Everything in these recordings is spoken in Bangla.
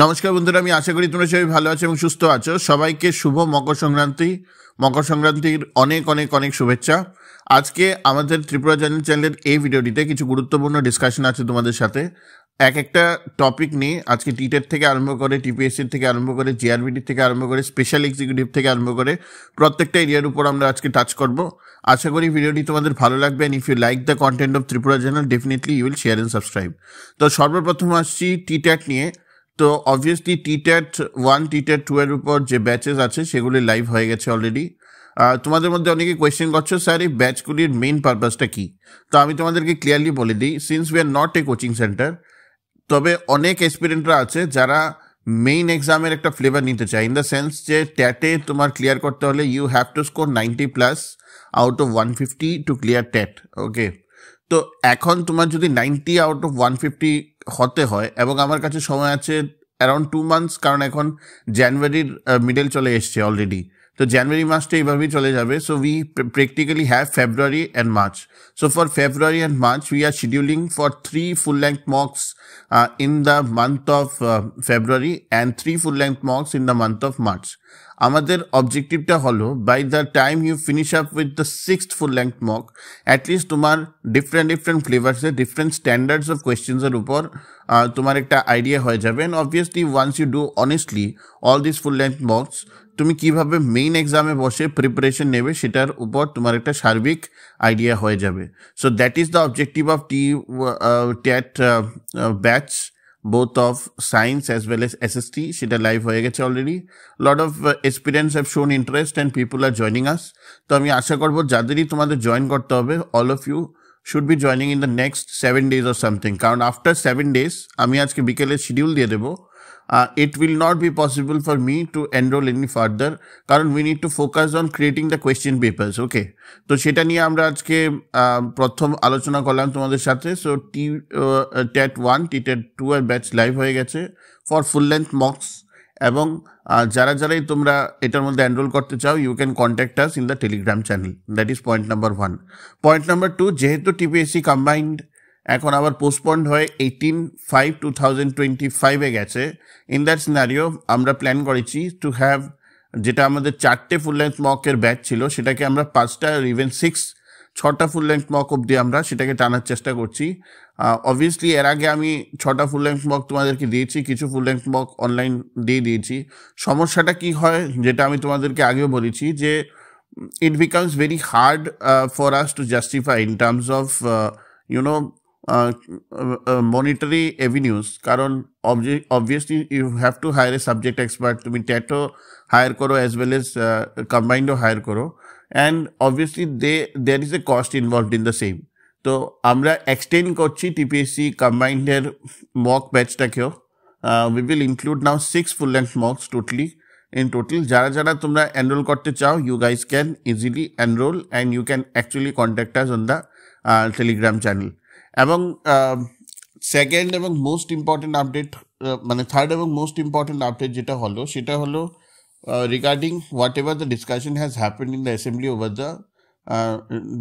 নমস্কার বন্ধুরা, আমি আশা করি তোমরা সবাই ভালো আছো এবং সুস্থ আছো। সবাইকে শুভ মকর সংক্রান্তির অনেক অনেক অনেক শুভেচ্ছা। আজকে আমাদের ত্রিপুরা চ্যানেলের এই ভিডিওটিতে কিছু গুরুত্বপূর্ণ ডিসকাশন আছে তোমাদের সাথে। একটা টপিক নিয়ে আজকে টিটেট থেকে আরম্ভ করে, টিপিএসসির থেকে আরম্ভ করে, জিআরবিটি থেকে আরম্ভ করে, স্পেশাল এক্সিকিউটিভ থেকে আরম্ভ করে প্রত্যেকটা এরিয়ার উপর আমরা আজকে টাচ করব। আশা করি ভিডিওটি তোমাদের ভালো লাগবে। And if you like the content of Tripura channel, definitely you will share and subscribe. তো সর্বপ্রথম আসছি টিট্যাট নিয়ে। তো অবভিয়াসলি টিট্যাট 1 টিট্যাট 2 এর উপর যে ব্যাচেস আছে সেগুলি লাইভ হয়ে গেছে অলরেডি। তোমাদের মধ্যে অনেকে কোয়েশ্চেন করছো, স্যার এই ব্যাচগুলির মেইন পারপাসটা কী? তো আমি তোমাদেরকে ক্লিয়ারলি বলে দিই, since we are not a coaching centre, তবে অনেক এক্সপিরিয়েন্টরা আছে যারা মেইন এক্সামের একটা ফ্লেভার নিতে চায়, ইন দ্য সেন্স যে ট্যাটে তোমার ক্লিয়ার করতে হলে you have to score 90+ out of 150 to clear that. Okay, তো এখন তোমার যদি 90 আউট অফ 150 হতে হয়, এবং আমার কাছে সময় আছে অ্যারাউন্ড 2 মান্থস, কারণ এখন জানুয়ারির মিডল চলে এসছে অলরেডি। তো জানুয়ারি মাসটা এইভাবেই চলে যাবে। So we practically have February and March. So for February and March, we are scheduling for 3 full-length mocks in the month of February and 3 full-length mocks in the month of March. আমাদের অবজেক্টিভটা হলো by the time you finish up with the 6th full-length mock, at least তোমার ডিফারেন্ট ফ্লেভার্সের ডিফারেন্ট স্ট্যান্ডার্ডস অফ কোয়েশ্চেন্সের উপর তোমার একটা আইডিয়া হয়ে যাবে। And obviously once you do honestly all this full length mocks, তুমি কিভাবে মেইন এক্সামে বসে প্রিপারেশন নেবে সেটার উপর তোমার একটা সার্বিক আইডিয়া হয়ে যাবে। So that is the objective of TET batch, both of science as well as SST. সেটা লাইভ হয়ে গেছে already. Lot of experience have shown interest and people are joining us. তো আমি আশা করবো যাদেরই তোমাদের জয়েন করতে হবে, all of you should be joining in the next 7 days or something, কারণ আফটার 7 days আমি আজকে বিকেলে শিডিউল দিয়ে দেবো। It will not be possible for me to enroll any further, কারণ we need to focus on creating the question papers. ওকে, তো সেটা নিয়ে আমরা আজকে প্রথম আলোচনা করলাম তোমাদের সাথে। সো TET 1 TET 2 এর ব্যাচ লাইভ হয়ে গেছে ফর ফুল লেন্থ মক্স, এবং যারাই তোমরা এটার মধ্যে এনরোল করতে চাও, you can contact us in the Telegram channel. That is point number 1। Point number 2, যেহেতু টিপিএসসি কম্বাইন্ড এখন আবার পোস্টপন্ড হয়ে 18/5/2025 গেছে, ইন দ্যাট সিনারিও আমরা প্ল্যান করেছি টু হ্যাভ, যেটা আমাদের 4টে ফুল লেন্থ মকের ব্যাচ ছিল সেটাকে আমরা 5টা ইভেন 6টা ফুল লেন্থ মক অবধি আমরা সেটাকে টানার চেষ্টা করছি। অবভিয়াসলি এর আগে আমি 6টা ফুল লেন্থ মক তোমাদেরকে দিয়েছি, কিছু ফুল লেন্থ মক অনলাইন দিয়েছি। সমস্যাটা কি হয়, যেটা আমি তোমাদেরকে আগেও বলেছি, যে it becomes very hard for us to justify in terms of monetary avenues, কারণ obviously you have to hire a subject expert, তুমি ট্যাটও হায়ার করো অ্যাজ ওয়েল এজ কম্বাইন্ডও হায়ার করো, and obviously there is a cost involved in the same. তো আমরা এক্সটেন্ড করছি টিপিএসসি কম্বাইন্ডের মক ব্যাচটাকেও। we will include now 6 full length mocks in total. যারা তোমরা এনরোল করতে চাও, you guys can easily enroll and you can actually contact us on the Telegram channel. এবং সেকেন্ড এবং মোস্ট ইম্পর্টেন্ট আপডেট, মানে থার্ড এবং মোস্ট ইম্পর্টেন্ট আপডেট যেটা হলো সেটা হলো regarding whatever the discussion has happened in the assembly over the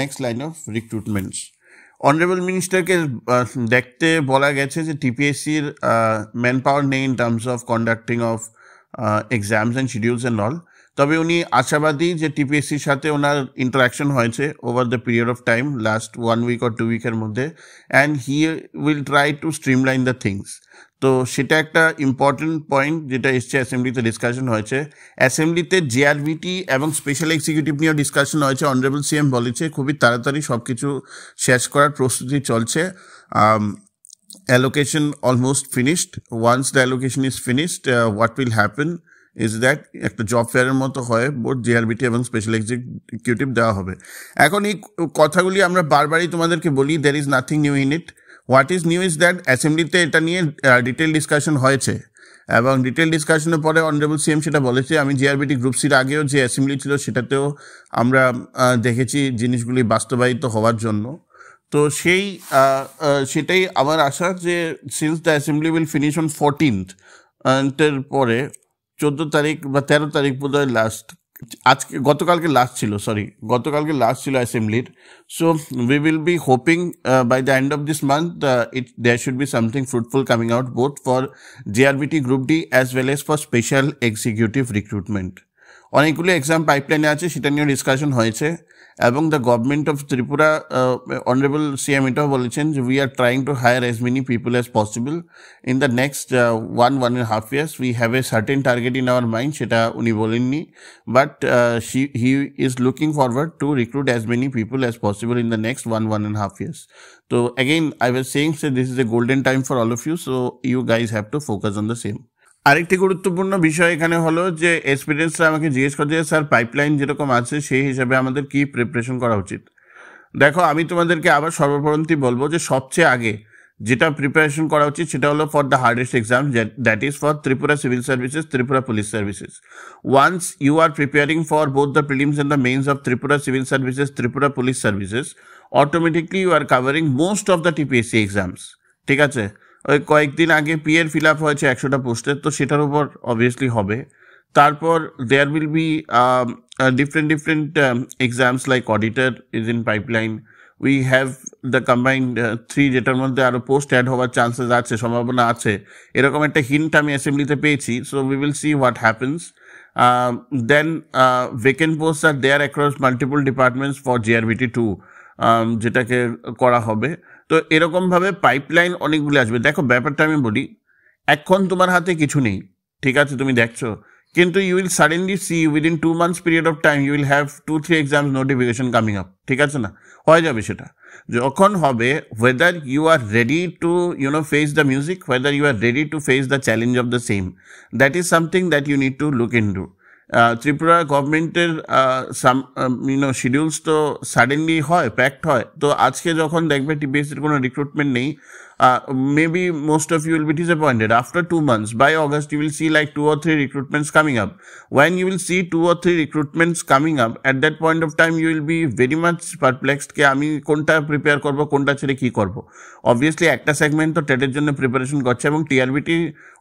next line of recruitments. Honourable মিনিস্টারকে দেখতে বলা গেছে যে টিপিএসসির ম্যান পাওয়ার নেই in terms of conducting of exams and schedules and all. তবে উনি আশাবাদী যে টিপিএসসির সাথে ওনার ইন্টারাকশন হয়েছে over the period of time, last 1 week or 2 weeks মধ্যে, and he will try to streamline the things. তো সেটা একটা ইম্পর্টেন্ট পয়েন্ট যেটা এসছে অ্যাসেম্বলিতে ডিসকাশন হয়েছে। অ্যাসেম্বলিতে জিআরবিটি এবং স্পেশাল এক্সিকিউটিভ নিয়েও ডিসকাশন হয়েছে। অনারেবল সিএম বলেছে খুবই তাড়াতাড়ি সব কিছু শেষ করার প্রস্তুতি চলছে। Allocation almost finished. Once the allocation is finished, what will happen is that একটা জব ফেয়ারের মতো হয়, বোথ জিআরবিটি এবং স্পেশাল এক্সিকিউটিভ দেওয়া হবে। এখন এই কথাগুলি আমরা বারবারই তোমাদেরকে বলি, there is nothing new in it. What is new is that অ্যাসেম্বলিতে এটা নিয়ে ডিটেল ডিসকাশন হয়েছে, এবং ডিটেল ডিসকাশনের পরে অনারেবল সিএম সেটা বলেছে। আমি জিআরবিটি গ্রুপ সির আগেও যে অ্যাসেম্বলি ছিল সেটাতেও আমরা দেখেছি জিনিসগুলি বাস্তবায়িত হওয়ার জন্য। তো সেটাই আমার আশা যে since the assembly will finish on 14th, পরে 14 তারিখ বা 13 তারিখ বোধহয় লাস্ট আজকে গতকালকে লাস্ট ছিল অ্যাসেম্বলির। So we will be hoping by the end of this month there should be something fruitful coming out both for GRBT group D as well as for special executive recruitment. অনেকগুলো এক্সাম পাইপলাইনে আছে, সেটা নিয়েও ডিসকাশন হয়েছে এবং the government of Tripura honourable CM এটাও বলেছেন যে we are trying to hire as many people as possible in the next 1.5 years. We have a certain target in our mind, সেটা উনি বলেননি, but he is looking forward to recruit as many people as possible in the next 1.5 years. তো again I was saying this is a golden time for all of you, so you guys have to focus on the same. আরেকটি গুরুত্বপূর্ণ বিষয় এখানে হলো যে এক্সপিরিয়েন্সরা আমাকে জিজ্ঞেস করছে স্যার পাইপলাইন যেরকম আছে সেই হিসাবে আমাদের কি প্রিপারেশন করা উচিত। দেখো, আমি তোমাদেরকে আবার সর্বপ্রথমটি বলবো যে সবচেয়ে আগে যেটা প্রিপারেশন করা উচিত সেটা হলো for the hardest exam, that is for Tripura civil services, Tripura police services. Once you are preparing for both the prelims and the mains of Tripura civil services, Tripura police services, automatically you are covering most of the TPSC exams. ঠিক আছে, ওই কয়েকদিন আগে পিএর ফিল আপ হয়েছে 100টা পোস্টের, তো সেটার উপর অবভিয়াসলি হবে। তারপর there will be different exams like auditor is in pipeline. We have the combined 3 যেটার মধ্যে আরো পোস্ট অ্যাড হওয়ার চান্সেস আছে, সম্ভাবনা আছে, এরকম একটা হিন্ট আমি অ্যাসেম্বলিতে পেয়েছি। So we will see what happens. Then vacant post are there across multiple departments for JRBT 2, যেটাকে করা হবে। তো এরকমভাবে পাইপলাইন অনেকগুলো আসবে। দেখো, ব্যাপারটা আমি বলি, এখন তোমার হাতে কিছু নেই, ঠিক আছে, তুমি দেখছো, কিন্তু you will suddenly see within 2 months period of time you will have 2-3 exams notification coming up. ঠিক আছে না, হয়ে যাবে সেটা যখন হবে, whether you are ready to face the music, whether you are ready to face the challenge of the same, that is something that you need to look into. Tripura গভর্নমেন্টের শিডিউলস তো সাডেনলি হয়, প্যাকড হয়। তো আজকে যখন দেখবে টিপিএসসির কোনো রিক্রুটমেন্ট নেই, maybe most of you will be disappointed. After 2 months, by August, you will see like 2 or 3 recruitments coming up. When you will see 2 or 3 recruitments coming up, at that point of time, you will be very much perplexed कि আমি কোনটা প্রিপেয়ার করবো, কোনটা ছেড়ে কি করবো। অবভিয়াসলি একটা সেগমেন্ট তো টেটের জন্য প্রিপারেশন করছে এবং টিআরবিটি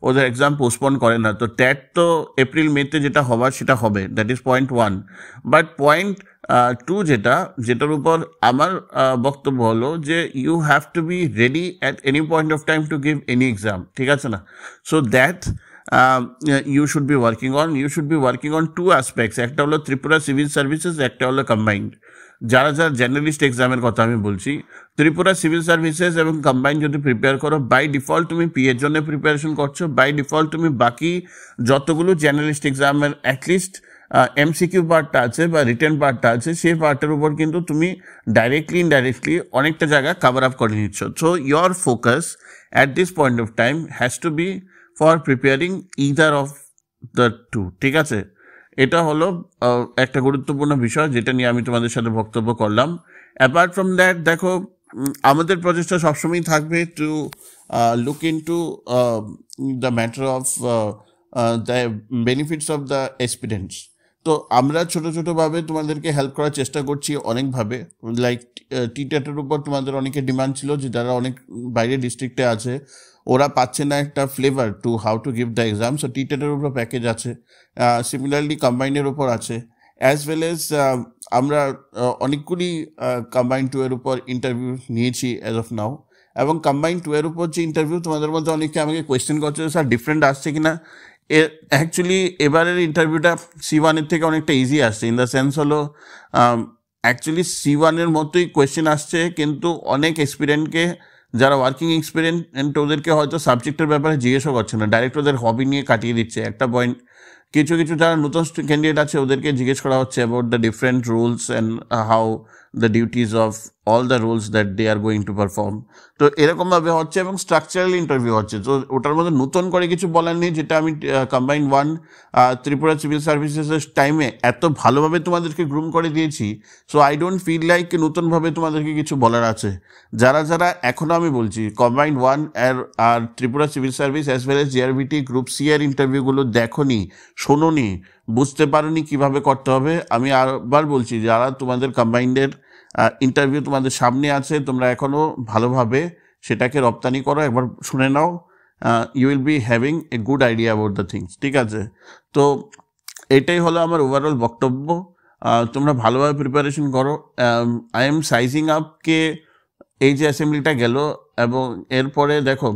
ওদের এক্সাম পোস্টপোন করে না। তো টেট তো এপ্রিল মেতে যেটা হবার সেটা হবে, that is point 1। But point 2 যেটার উপর আমার বক্তব্য হলো যে you have to be ready at any point of time to give any exam. ঠিক আছে না, so that you should be working on 2 aspects. একটা হলো ত্রিপুরা সিভিল সার্ভিসেস, একটা হলো কম্বাইন্ড। যারা জার্নালিস্ট এক্সামের কথা আমি বলছি, ত্রিপুরা সিভিল সার্ভিসেস এবং কম্বাইন্ড যদি প্রিপেয়ার করো, বাই ডিফল্ট তুমি পিএর জন্য প্রিপারেশন করছো, বাই ডিফল্ট তুমি বাকি যতগুলো জার্নালিস্ট এক্সামের অ্যাটলিস্ট এমসিকিউ পার্টটা আছে বা রিটেন পার্টটা আছে, সেই পার্টের উপর কিন্তু তুমি ডাইরেক্টলি ইনডাইরেক্টলি অনেকটা জায়গা কভার আপ করে নিচ্ছ। So your focus at this point of time has to be for preparing either of the 2। ঠিক আছে, এটা হলো একটা গুরুত্বপূর্ণ বিষয় যেটা নিয়ে আমি তোমাদের সাথে বক্তব্য করলাম। অ্যাপার্ট ফ্রম দ্যাট, দেখো, আমাদের প্রচেষ্টা সবসময় থাকবে to look into the matter of the benefits of the experience. তো আমরা ছোটোভাবে তোমাদেরকে হেল্প করার চেষ্টা করছি অনেকভাবে। লাইক টিটেটের উপর তোমাদের অনেকের ডিমান্ড ছিল যে যারা অনেক বাইরের ডিস্ট্রিক্টে আছে ওরা পাচ্ছে না একটা flavour to how to give the exam, so টিটেটের উপর প্যাকেজ আছে, সিমিলারলি কম্বাইন্ডের উপর আছে, অ্যাজ ওয়েল এজ আমরা অনেকগুলি কম্বাইন্ড 2 এর উপর ইন্টারভিউ নিয়েছি অ্যাজ অফ নাও। এবং কম্বাইন্ড 2 এর উপর যে ইন্টারভিউ, তোমাদের মধ্যে অনেকে আমাকে কোয়েশ্চেন করছে স্যার ডিফারেন্ট আসছে কিনা। অ্যাকচুয়ালি এবারের ইন্টারভিউটা C1 এর থেকে অনেকটা ইজি আসছে, ইন দ্য সেন্স হলো অ্যাকচুয়ালি C1 এর মতোই কোয়েশ্চেন আসছে, কিন্তু অনেক এক্সপিরিয়েন্টকে, যারা ওয়ার্কিং এক্সপিরিয়েন্ট, ওদেরকে হয়তো সাবজেক্টের ব্যাপারে জিজ্ঞেসও করছে না, ডাইরেক্ট ওদের হবি নিয়ে কাটিয়ে দিচ্ছে একটা পয়েন্ট। কিছু যারা নতুন ক্যান্ডিডেট আছে ওদেরকে জিজ্ঞেস করা হচ্ছে about the different rules and how the duties of all the rules that they are going to perform. তো এরকমভাবে হচ্ছে এবং স্ট্রাকচারাল ইন্টারভিউ হচ্ছে। তো ওটার মধ্যে নতুন করে কিছু বলার নেই, যেটা আমি কম্বাইন্ড 1 ত্রিপুরা সিভিল সার্ভিসেসের টাইমে এত ভালোভাবে তোমাদেরকে গ্রুম করে দিয়েছি। So I don't feel like নতুনভাবে তোমাদেরকে কিছু বলার আছে। যারা এখনও আমি বলছি কম্বাইন্ড 1 আর Tripura civil service as well as GRBT group C এর ইন্টারভিউগুলো দেখোনি, শোনোনি, বুঝতে পারোনি কীভাবে করতে হবে, আমি আবার বলছি যারা তোমাদের কম্বাইন্ডের ইন্টারভিউ তোমাদের সামনে আছে, তোমরা এখনও ভালোভাবে সেটাকে রপ্তানি করো, একবার শুনে নাও, you will be having a good idea about the things. ঠিক আছে, তো এটাই হলো আমার ওভারঅল বক্তব্য। তোমরা ভালোভাবে প্রিপারেশন করো। আই এম সাইজিং আপ কে এই যে অ্যাসেম্বলিটা গেল এবং এরপরে দেখো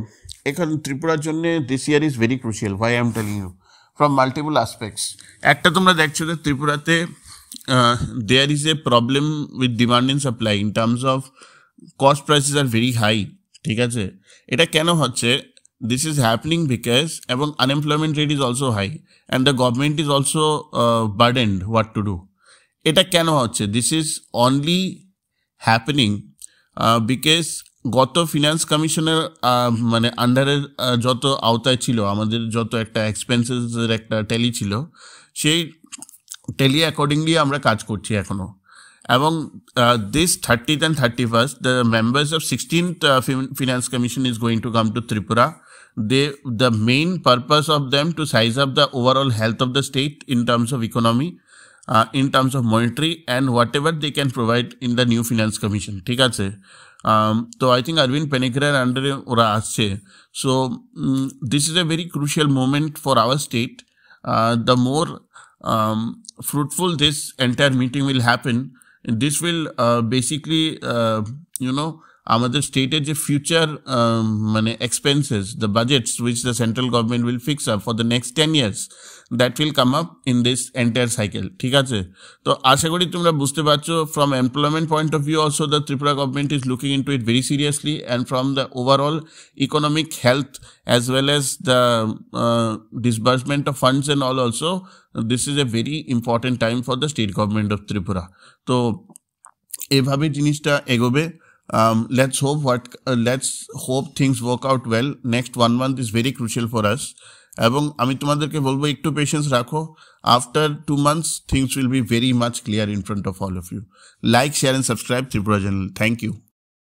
এখানে ত্রিপুরার জন্য this year is very crucial, why I am telling you from multiple aspects. একটা তোমরা দেখছো যে ত্রিপুরাতে there is a problem with demand and supply in terms of cost prices are very high. ঠিক আছে, এটা কেন হচ্ছে? দিস ইজ হ্যাপনিং বিকজ এবং unemployment rate is also high and the government is also burdened what to do. এটা কেন হচ্ছে? This is only happening because গত ফিনান্স কমিশনের মানে আন্ডারের যত আওতায় ছিল আমাদের, যত একটা এক্সপেন্সেসের একটা ট্যালি ছিল, সেই ট্যালি অ্যাকর্ডিংলি আমরা কাজ করছি এখনো। এবং this 30th and 31st, the members of 16th Finance Commission is going to come to Tripura. The main purpose of them to size up the overall health of the state in terms of economy, in terms of monetary and whatever they can provide in the new Finance Commission. ঠিক আছে, তো I think Arvind Panigra's under ওরা আসছে. So this is a very crucial moment for our state. The more fruitful this entire meeting will happen, this will basically আমাদের স্টেটের যে ফিউচার মানে expenses, the budgets which the central government will fix up for the next 10 years, that will come up in this entire cycle. ঠিক আছে, তো আশা করি তোমরা বুঝতে পারছো। From employment point of view also the Tripura government is looking into it very seriously, and from the overall economic health as well as the disbursement of funds and all also, this is a very important time for the state government of Tripura. তো এভাবে জিনিসটা এগোবে। let's hope things work out well. Next 1 month is very crucial for us, এবং আমি তোমাদেরকে বলবো একটু পেশেন্স রাখো। After 2 months things will be very much clear in front of all of you. Like, share and subscribe Tripura channel. Thank you.